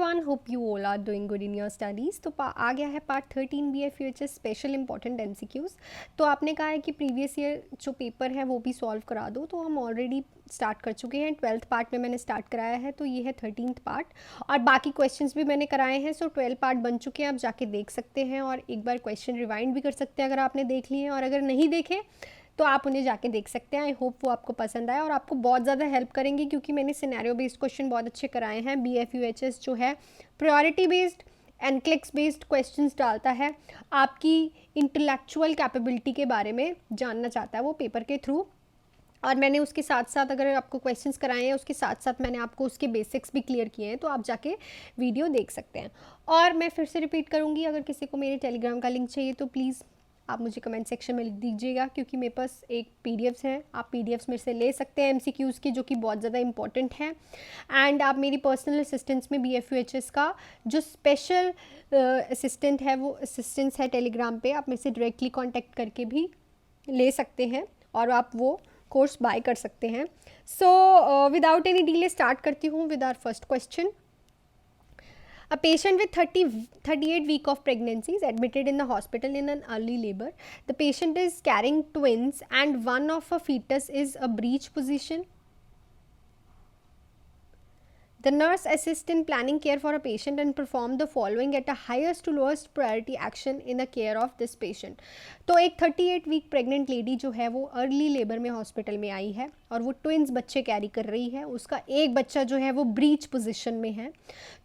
everyone, hope you all are doing good in your studies. तो आ गया है part 13 BFUHS special important MCQs। तो आपने कहा है कि प्रीवियस ईयर जो पेपर है वो भी सॉल्व करा दो, तो हम ऑलरेडी स्टार्ट कर चुके हैं। 12th पार्ट में मैंने स्टार्ट कराया है, तो ये है 13th पार्ट और बाकी क्वेश्चंस भी मैंने कराए हैं। सो 12 पार्ट बन चुके हैं, आप जाके देख सकते हैं और एक बार क्वेश्चन रिवाइंड भी कर सकते हैं अगर आपने देख लिए हैं, और अगर नहीं देखे तो आप उन्हें जाके देख सकते हैं। आई होप वो आपको पसंद आए और आपको बहुत ज़्यादा हेल्प करेंगे, क्योंकि मैंने सिनेरियो बेस्ड क्वेश्चन बहुत अच्छे कराए हैं। BFUHS जो है प्रायोरिटी बेस्ड एनक्लिक्स बेस्ड क्वेश्चंस डालता है, आपकी इंटेलेक्चुअल कैपेबिलिटी के बारे में जानना चाहता है वो पेपर के थ्रू। और मैंने उसके साथ साथ अगर आपको क्वेश्चंस कराए हैं, उसके साथ साथ मैंने आपको उसके बेसिक्स भी क्लियर किए हैं, तो आप जाके वीडियो देख सकते हैं। और मैं फिर से रिपीट करूँगी, अगर किसी को मेरे टेलीग्राम का लिंक चाहिए तो प्लीज़ आप मुझे कमेंट सेक्शन में लिख दीजिएगा, क्योंकि मेरे पास एक PDFs हैं, आप PDFs मेरे से ले सकते हैं MCQs की, जो कि बहुत ज़्यादा इंपॉर्टेंट हैं। एंड आप मेरी पर्सनल असिस्टेंस में BFUHS का जो स्पेशल असिस्टेंट है, वो असिस्टेंस है टेलीग्राम पे, आप मेरे से डायरेक्टली कांटेक्ट करके भी ले सकते हैं और आप वो कोर्स बाय कर सकते हैं। So without any delay start करती हूँ with our first question. A patient with 38 week of pregnancy is admitted in the hospital in an early labor. The patient is carrying twins and one of a fetus is a breech position. The nurse assists in planning care for a patient and perform the following at a highest to lowest priority action in the care of this patient. तो एक 38 week pregnant lady जो है वो early labour में hospital में आई है और वो ट्विन्स बच्चे कैरी कर रही है। उसका एक बच्चा जो है वो ब्रीच पोजीशन में है,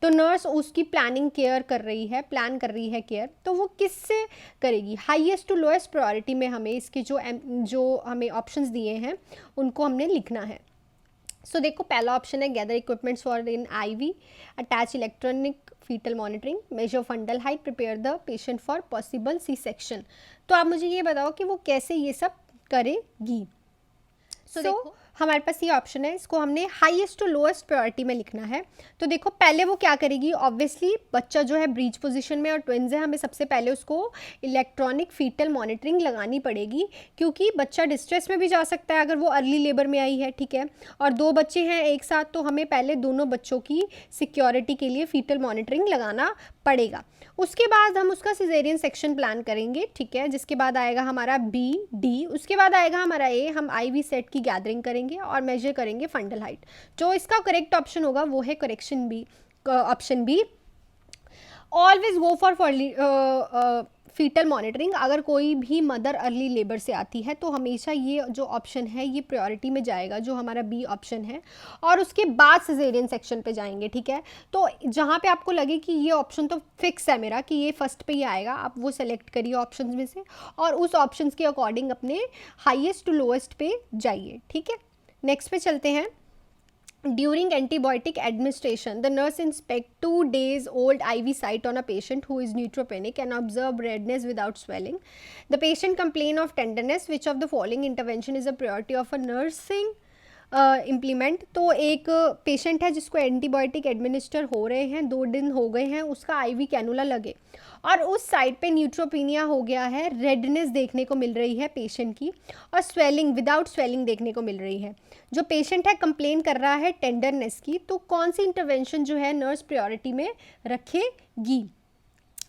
तो नर्स उसकी प्लानिंग केयर कर रही है, प्लान कर रही है केयर। तो वो किससे करेगी? हाईएस्ट टू लोएस्ट प्रायोरिटी में हमें इसके जो हमें ऑप्शंस दिए हैं उनको हमने लिखना है। सो देखो, पहला ऑप्शन है gather equipments for in IV, attach electronic fetal monitoring, measure fundal height, prepare the patient for possible C section. तो आप मुझे ये बताओ कि वो कैसे ये सब करेगी। सो देखो, हमारे पास ये ऑप्शन है, इसको हमने हाईएस्ट टू लोएस्ट प्रायोरिटी में लिखना है। तो देखो, पहले वो क्या करेगी? ऑब्वियसली बच्चा जो है ब्रीच पोजीशन में और ट्विन्स है, हमें सबसे पहले उसको इलेक्ट्रॉनिक फीटल मॉनिटरिंग लगानी पड़ेगी, क्योंकि बच्चा डिस्ट्रेस में भी जा सकता है अगर वो अर्ली लेबर में आई है, ठीक है। और 2 बच्चे हैं एक साथ, तो हमें पहले दोनों बच्चों की सिक्योरिटी के लिए फीटल मॉनिटरिंग लगाना पड़ेगा। उसके बाद हम उसका सिजेरियन सेक्शन प्लान करेंगे, ठीक है, जिसके बाद आएगा हमारा B-D, उसके बाद आएगा हमारा A, हम IV सेट की गैदरिंग करेंगे और मेजर करेंगे फंडल हाइट। जो इसका करेक्ट ऑप्शन होगा वो है correction B, option B। Always go for foetal monitoring. अगर कोई भी मदर अर्ली लेबर से आती है तो हमेशा ये जो ऑप्शन है ये प्रायोरिटी में जाएगा, जो हमारा B ऑप्शन है, और उसके बाद सिजेरियन सेक्शन पे जाएंगे, ठीक है। तो जहाँ पे आपको लगे कि ये ऑप्शन तो फिक्स है मेरा कि ये फर्स्ट पे ही आएगा, आप वो सेलेक्ट करिए ऑप्शंस में से और उस ऑप्शंस के अकॉर्डिंग अपने हाईएस्ट टू लोएस्ट पे जाइए, ठीक है। नेक्स्ट पे चलते हैं। During antibiotic administration, the nurse inspect 2 days old IV site on a patient who is neutropenic and observe redness without swelling. The patient complain of tenderness. Which of the following intervention is a priority of a nursing implement? तो एक patient है जिसको antibiotic administer हो रहे हैं, 2 दिन हो गए हैं, उसका IV कैनुला लगे और उस साइड पे न्यूट्रोपीनिया हो गया है, रेडनेस देखने को मिल रही है पेशेंट की और स्वेलिंग विदाउट स्वेलिंग देखने को मिल रही है। जो पेशेंट है कंप्लेन कर रहा है टेंडरनेस की, तो कौन सी इंटरवेंशन जो है नर्स प्रायोरिटी में रखेगी?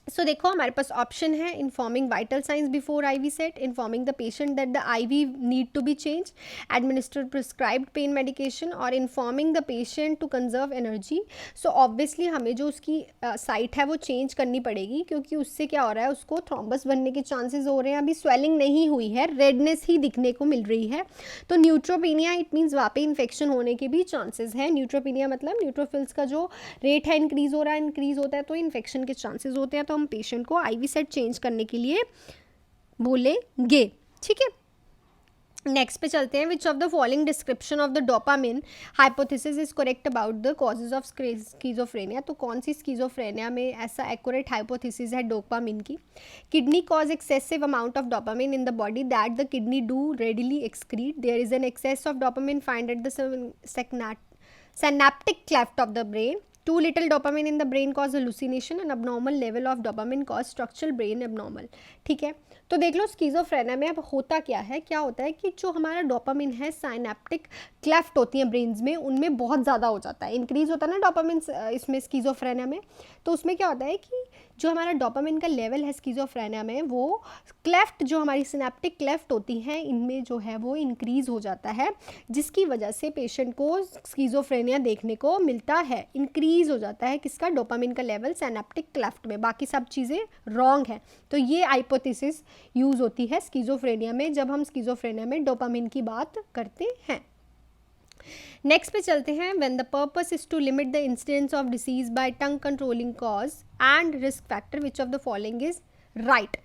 सो देखो, हमारे पास ऑप्शन है informing vital science before IV set, informing the patient that the IV need to be change, administer prescribed pain medication or informing the patient to conserve energy. So obviously हमें जो उसकी site है वो change करनी पड़ेगी, क्योंकि उससे क्या हो रहा है, उसको थ्रोम्बस बनने के चांसेस हो रहे हैं। अभी स्वेलिंग नहीं हुई है, रेडनेस ही दिखने को मिल रही है। तो न्यूट्रोपीनिया इट मीन्स वहाँ पे इन्फेक्शन होने के भी चांसेस हैं। न्यूट्रोपीनिया मतलब न्यूट्रोफिल्स का जो रेट है इंक्रीज हो रहा है, इंक्रीज होता है तो इन्फेक्शन के चांसेस होते हैं। तो हम पेशेंट को IV सेट चेंज करने के लिए बोलेंगे, ठीक है। नेक्स्ट पे चलते हैं। Which of the following description of the dopamine hypothesis is correct about the causes of schizophrenia? तो कौन सी स्कीजोफ्रेनिया में ऐसा एक्यूरेट हाइपोथेसिस है डोपामिन की? Kidney cause excessive amount of dopamine in the body that the kidney do readily excrete. There is an excess of dopamine find at the synaptic cleft of the brain. Too little dopamine in the brain cause hallucination and abnormal level of dopamine cause structural brain abnormal. ठीक है, तो देख लो schizophrenia में अब होता क्या है कि जो हमारा डोपामिन है साइनेप्टिक क्लेफ्ट होती हैं ब्रेन्स में, उनमें बहुत ज़्यादा हो जाता है, इंक्रीज़ होता है ना डोपामिन इसमें स्किज़ोफ्रेनिया में। तो उसमें क्या होता है कि जो हमारा डोपामिन का लेवल है स्किज़ोफ्रेनिया में, वो क्लेफ्ट जो हमारी सिनेप्टिक क्लेफ्ट होती हैं इनमें जो है वो इंक्रीज़ हो जाता है, जिसकी वजह से पेशेंट को स्किज़ोफ्रेनिया देखने को मिलता है। इंक्रीज़ हो जाता है किसका, डोपामिन का लेवल सिनेप्टिक क्लेफ्ट में, बाकी सब चीज़ें रॉन्ग है। तो ये हाइपोथेसिस यूज़ होती है स्किज़ोफ्रेनिया में जब हम स्किज़ोफ्रेनिया में डोपामिन की बात करते हैं। नेक्स्ट पे चलते हैं। When the purpose is to limit the incidence of disease by tongue controlling cause and risk factor which of the following is right.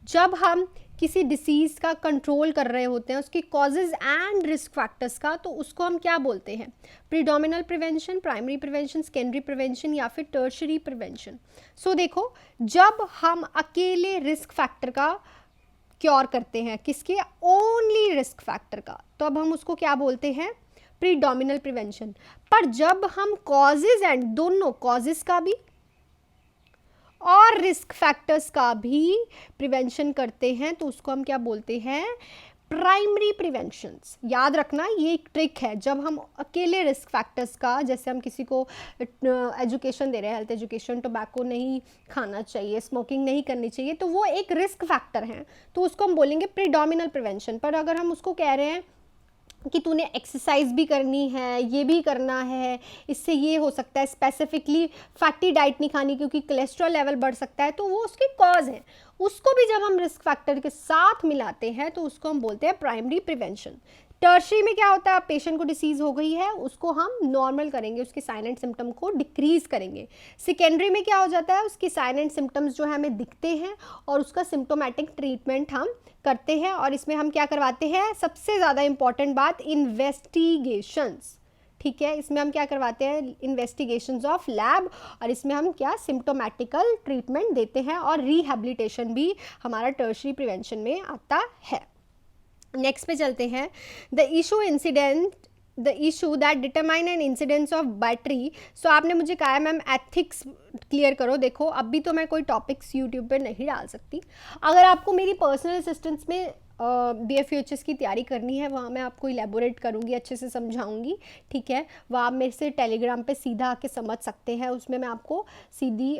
जब हम किसी डिसीज़ का कंट्रोल कर रहे होते हैं, उसकी कॉजेज एंड रिस्क फैक्टर्स का, तो उसको हम क्या बोलते हैं, primordial prevention, primary prevention, secondary prevention या फिर टर्शरी प्रिवेंशन। सो देखो, जब हम अकेले रिस्क फैक्टर का क्योर करते हैं, किसके, ओनली रिस्क फैक्टर का, तो अब हम उसको क्या बोलते हैं, प्रीडोमिनल प्रिवेंशन। पर जब हम कॉजेज एंड दोनों कॉजेज का भी और रिस्क फैक्टर्स का भी प्रिवेंशन करते हैं तो उसको हम क्या बोलते हैं, प्राइमरी प्रिवेंशंस। याद रखना ये एक ट्रिक है, जब हम अकेले रिस्क फैक्टर्स का, जैसे हम किसी को एजुकेशन दे रहे हैं, हेल्थ एजुकेशन, टोबैको नहीं खाना चाहिए, स्मोकिंग नहीं करनी चाहिए, तो वो एक रिस्क फैक्टर है, तो उसको हम बोलेंगे प्रीडोमिनल प्रिवेंशन। पर अगर हम उसको कह रहे हैं कि तूने एक्सरसाइज भी करनी है, ये भी करना है, इससे ये हो सकता है, स्पेसिफिकली फैटी डाइट नहीं खानी क्योंकि कोलेस्ट्रॉल लेवल बढ़ सकता है, तो वो उसकी कॉज है, उसको भी जब हम रिस्क फैक्टर के साथ मिलाते हैं तो उसको हम बोलते हैं प्राइमरी प्रिवेंशन। टर्शरी में क्या होता है, पेशेंट को डिसीज़ हो गई है, उसको हम नॉर्मल करेंगे, उसके साइन एंड सिम्टम को डिक्रीज़ करेंगे। सेकेंडरी में क्या हो जाता है, उसकी साइन एंड सिम्टम्स जो है हमें दिखते हैं और उसका सिम्टोमेटिक ट्रीटमेंट हम करते हैं, और इसमें हम क्या करवाते हैं, सबसे ज़्यादा इंपॉर्टेंट बात, इन्वेस्टिगेशंस। ठीक है, इसमें हम क्या करवाते हैं, इन्वेस्टिगेशंस ऑफ लैब, और इसमें हम क्या सिम्टोमेटिकल ट्रीटमेंट देते हैं, और रिहेबिलिटेशन भी हमारा टर्शरी प्रिवेंशन में आता है। नेक्स्ट पे चलते हैं। The issue that determine an incidence of battery. So आपने मुझे कहा है मैम एथिक्स क्लियर करो। देखो, अभी तो मैं कोई टॉपिक्स यूट्यूब पे नहीं डाल सकती, अगर आपको मेरी पर्सनल असिस्टेंस में BFUHS की तैयारी करनी है, वहाँ मैं आपको इलेबोरेट करूँगी, अच्छे से समझाऊँगी, ठीक है। वहाँ आप मेरे से टेलीग्राम पे सीधा आके समझ सकते हैं, उसमें मैं आपको सीधी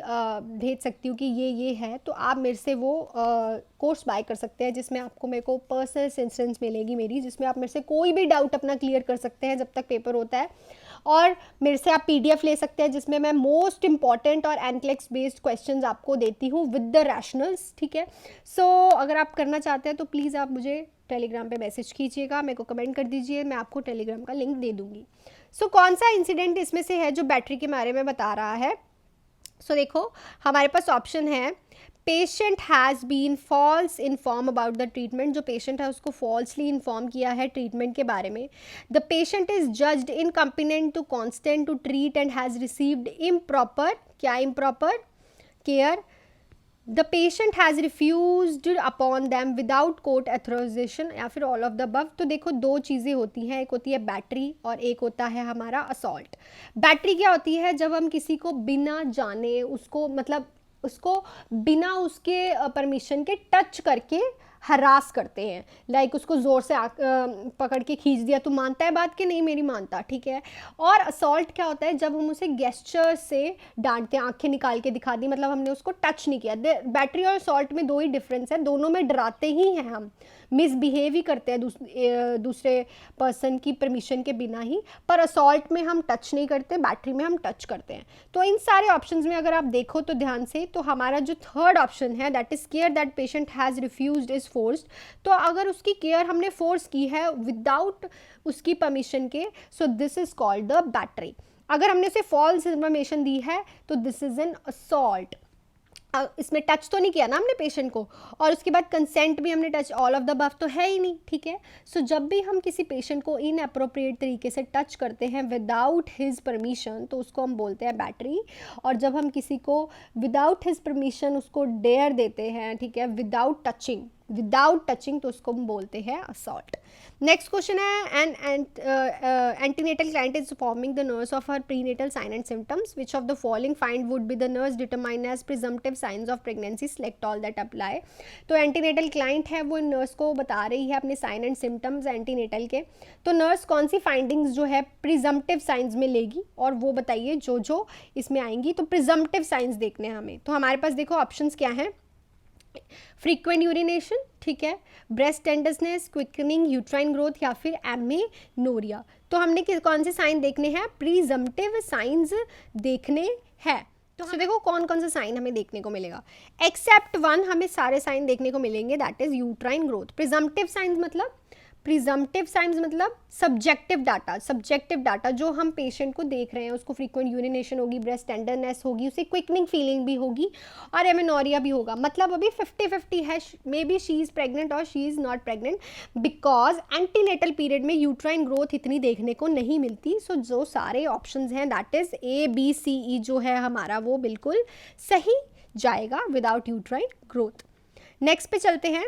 भेज सकती हूँ कि ये है, तो आप मेरे से वो कोर्स बाय कर सकते हैं, जिसमें आपको मेरे को पर्सनल असिस्टेंस मिलेगी मेरी, जिसमें आप मेरे से कोई भी डाउट अपना क्लियर कर सकते हैं जब तक पेपर होता है। और मेरे से आप PDF ले सकते हैं, जिसमें मैं मोस्ट इंपॉर्टेंट और एनक्लेक्स बेस्ड क्वेश्चंस आपको देती हूँ विद द रैशनल्स, ठीक है। सो अगर आप करना चाहते हैं तो प्लीज़ आप मुझे टेलीग्राम पे मैसेज कीजिएगा, मेरे को कमेंट कर दीजिए, मैं आपको टेलीग्राम का लिंक दे दूँगी। सो कौन सा इंसिडेंट इसमें से है जो बैटरी के बारे में बता रहा है। सो देखो, हमारे पास ऑप्शन है, patient has been false inform about the treatment. जो पेशेंट है उसको फॉल्सली इन्फॉर्म किया है ट्रीटमेंट के बारे में। The patient is judged incompetent to constant to treat and has received improper, क्या improper, care. The patient has refused upon them without court authorization, या फिर ऑल ऑफ द अबव। तो देखो, दो चीज़ें होती हैं, एक होती है बैटरी और एक होता है हमारा असॉल्ट। बैटरी क्या होती है, जब हम किसी को बिना जाने, उसको मतलब उसको बिना उसके परमिशन के टच करके हरास करते हैं, लाइक उसको ज़ोर से पकड़ के खींच दिया, तो मानता है बात कि नहीं मेरी मानता, ठीक है। और असॉल्ट क्या होता है, जब हम उसे गेस्चर से डांटते हैं, आंखें निकाल के दिखा दी, मतलब हमने उसको टच नहीं किया। बैटरी और असॉल्ट में दो ही डिफरेंस है, दोनों में डराते ही हैं हम, मिसबिहेव ही करते हैं दूसरे पर्सन की परमिशन के बिना ही, पर असॉल्ट में हम टच नहीं करते, बैटरी में हम टच करते हैं। तो इन सारे ऑप्शंस में अगर आप देखो तो ध्यान से, तो हमारा जो थर्ड ऑप्शन है, that is care that patient has refused is forced. तो अगर उसकी केयर हमने फोर्स की है विदाउट उसकी परमिशन के, so this is called the battery. अगर हमने उसे फॉल्स इन्फॉर्मेशन दी है तो दिस इज एन असॉल्ट। इसमें टच तो नहीं किया ना हमने पेशेंट को, और उसके बाद कंसेंट भी हमने touch, all of the above तो है ही नहीं, ठीक है। सो जब भी हम किसी पेशेंट को इनअप्रोप्रिएट तरीके से टच करते हैं विदाउट हिज परमिशन, तो उसको हम बोलते हैं बैटरी। और जब हम किसी को विदाउट हिज परमिशन उसको डेयर देते हैं, ठीक है, विदाउट टचिंग, विदाउट टचिंग तो उसको हम बोलते हैं असॉल्ट। नेक्स्ट क्वेश्चन है, an antenatal client is informing the nurse of her prenatal sign and symptoms, which of the following find would be the nurse determine as presumptive signs of pregnancy, select all that apply. तो antenatal client है वो nurse को बता रही है अपने sign and symptoms antenatal के, तो नर्स कौन सी फाइंडिंग्स जो है प्रिजम्पटिव साइंस में लेगी और वो बताइए जो जो इसमें आएंगी। तो प्रिजम्पटिव साइंस देखने हैं हमें, तो हमारे पास देखो ऑप्शंस क्या हैं, फ्रीक्वेंट यूरिनेशन, ठीक है, breast tenderness, quickening, uterine growth या फिर एमेनोरिया। तो हमने कौन से साइन देखने हैं, प्रिजम्पटिव साइंस देखने हैं। तो देखो कौन कौन सा साइन हमें देखने को मिलेगा, एक्सेप्ट वन हमें सारे साइन देखने को मिलेंगे, that is uterine growth. Presumptive science मतलब सब्जेक्टिव डाटा जो हम पेशेंट को देख रहे हैं, उसको फ्रीक्वेंट यूरिनेशन होगी, ब्रेस्ट टेंडरनेस होगी, उसे क्विकनिंग फीलिंग भी होगी और एमेनोरिया भी होगा। मतलब अभी 50-50 है, may be she is pregnant or she is not pregnant, because antenatal period में यूट्राइन ग्रोथ इतनी देखने को नहीं मिलती। सो जो सारे ऑप्शंस हैं दैट इज ABCE जो है हमारा वो बिल्कुल सही जाएगा विदाउट यूट्राइन ग्रोथ। नेक्स्ट पे चलते हैं,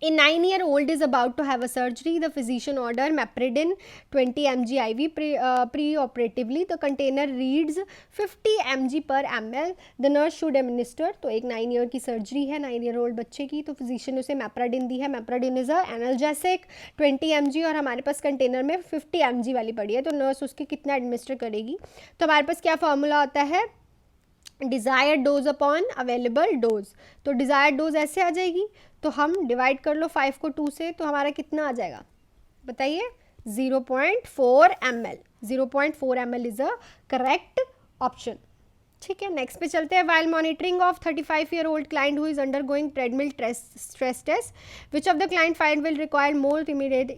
A 9-year-old is about to have a surgery. The physician ordered Mepridin 20 mg IV pre-operatively. The container reads 50 mg per ml. The nurse should administer. तो एक 9 ईयर की सर्जरी है 9-year-old बच्चे की, तो फिजिशियन उसे मैप्राडिन दी है। मैप्राडिन इज अ एनाल्जेसिक 20 mg और हमारे पास कंटेनर में 50 mg वाली पड़ी है, तो नर्स उसके कितना एडमिनिस्टर करेगी। तो हमारे पास क्या फॉर्मूला आता है, desired dose upon available dose. तो डिज़ायर्ड डोज ऐसे आ जाएगी, तो हम डिवाइड कर लो 5 को 2 से, तो हमारा कितना आ जाएगा बताइए, 0.4 ml। 0.4 ml is a correct option, ठीक है। नेक्स्ट पे चलते हैं, while monitoring of 35-year-old client who is undergoing treadmill stress test, which of the client find will require more immediate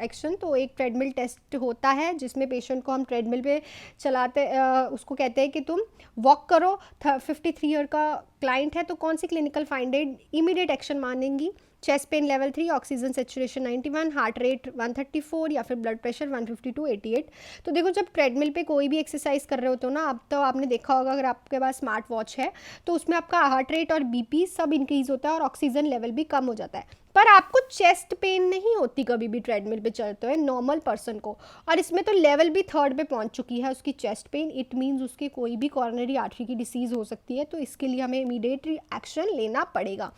action. तो एक ट्रेडमिल टेस्ट होता है जिसमें पेशेंट को हम ट्रेडमिल पे चलाते, उसको कहते हैं कि तुम वॉक करो। 53 ईयर का क्लाइंट है, तो कौन सी क्लिनिकल फाइंडेड इमीडिएट एक्शन मानेंगी, chest pain level 3, oxygen saturation 91, heart rate 134 या फिर ब्लड प्रेशर 152/88। तो देखो जब ट्रेडमिल पे कोई भी एक्सरसाइज कर रहे होते हो ना, अब तो आपने देखा होगा अगर आपके पास स्मार्ट वॉच है तो उसमें आपका हार्ट रेट और बीपी सब इंक्रीज होता है और ऑक्सीजन लेवल भी कम हो जाता है, पर आपको चेस्ट पेन नहीं होती कभी भी ट्रेडमिल पे चलते हुए नॉर्मल पर्सन को। और इसमें तो लेवल भी 3rd पे पहुंच चुकी है उसकी चेस्ट पेन, इट मीन्स उसकी कोई भी कॉर्नरी आर्टरी की डिसीज़ हो सकती है, तो इसके लिए हमें इमीडिएट एक्शन लेना पड़ेगा।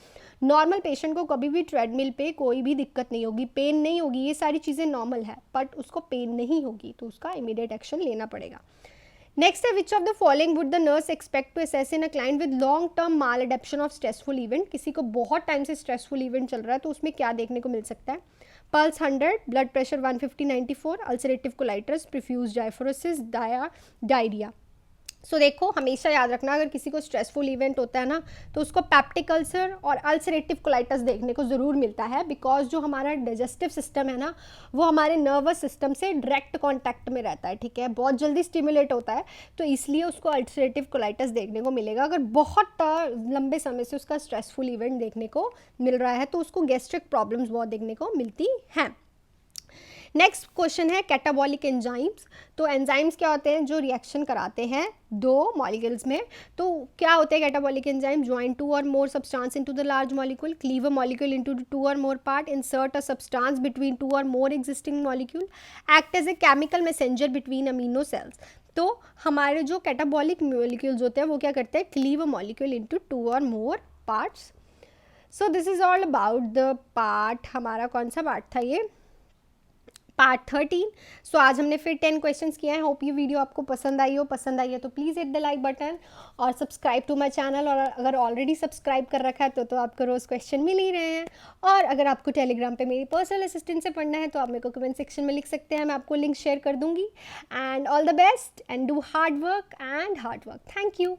नॉर्मल पेशेंट को कभी भी ट्रेडमिल पे कोई भी दिक्कत नहीं होगी, पेन नहीं होगी, ये सारी चीज़ें नॉर्मल है, बट उसको पेन नहीं होगी, तो उसका इमीडिएट एक्शन लेना पड़ेगा। नेक्स्ट है, which of the following would the nurse expect to assess in a client with long term maladaptation of stressful event. किसी को बहुत टाइम से स्ट्रेसफुल इवेंट चल रहा है तो उसमें क्या देखने को मिल सकता है, pulse 100, blood pressure 150/94, ulcerative colitis, profuse diaphoresis, diarrhoea. So देखो हमेशा याद रखना, अगर किसी को स्ट्रेसफुल इवेंट होता है ना तो उसको पैप्टिक अल्सर और अल्सरेटिव कोलाइटिस देखने को ज़रूर मिलता है, बिकॉज जो हमारा डाइजेस्टिव सिस्टम है ना वो हमारे नर्वस सिस्टम से डायरेक्ट कांटेक्ट में रहता है, ठीक है, बहुत जल्दी स्टिमुलेट होता है, तो इसलिए उसको अल्सरेटिव कोलाइटिस देखने को मिलेगा। अगर बहुत लंबे समय से उसका स्ट्रेसफुल इवेंट देखने को मिल रहा है तो उसको गैस्ट्रिक प्रॉब्लम्स बहुत देखने को मिलती हैं। नेक्स्ट क्वेश्चन है, कैटाबॉलिक एंजाइम्स। तो एंजाइम्स क्या होते हैं, जो रिएक्शन कराते हैं 2 मॉलिक्यूल्स में। तो क्या होते हैं catabolic enzyme, join 2 or more substance into the large molecule, cleave a molecule into 2 or more part, insert a substance between 2 or more existing molecule, act as a chemical messenger between amino cells। तो हमारे जो catabolic molecules होते हैं वो क्या करते हैं, cleave a molecule into 2 or more parts। So this is all about the part, हमारा कौन सा पार्ट था ये, पार्ट 13। सो आज हमने फिर 10 क्वेश्चंस किए हैं। होप ये वीडियो आपको पसंद आई है तो please hit the like button और सब्सक्राइब टू माय चैनल। और अगर ऑलरेडी सब्सक्राइब कर रखा है तो आपको रोज़ क्वेश्चन मिल ही रहे हैं। और अगर आपको टेलीग्राम पे मेरी पर्सनल असिस्टेंट से पढ़ना है तो आप मेरे को कमेंट सेक्शन में लिख सकते हैं, मैं आपको लिंक शेयर कर दूंगी। And all the best and do hard work. Thank you.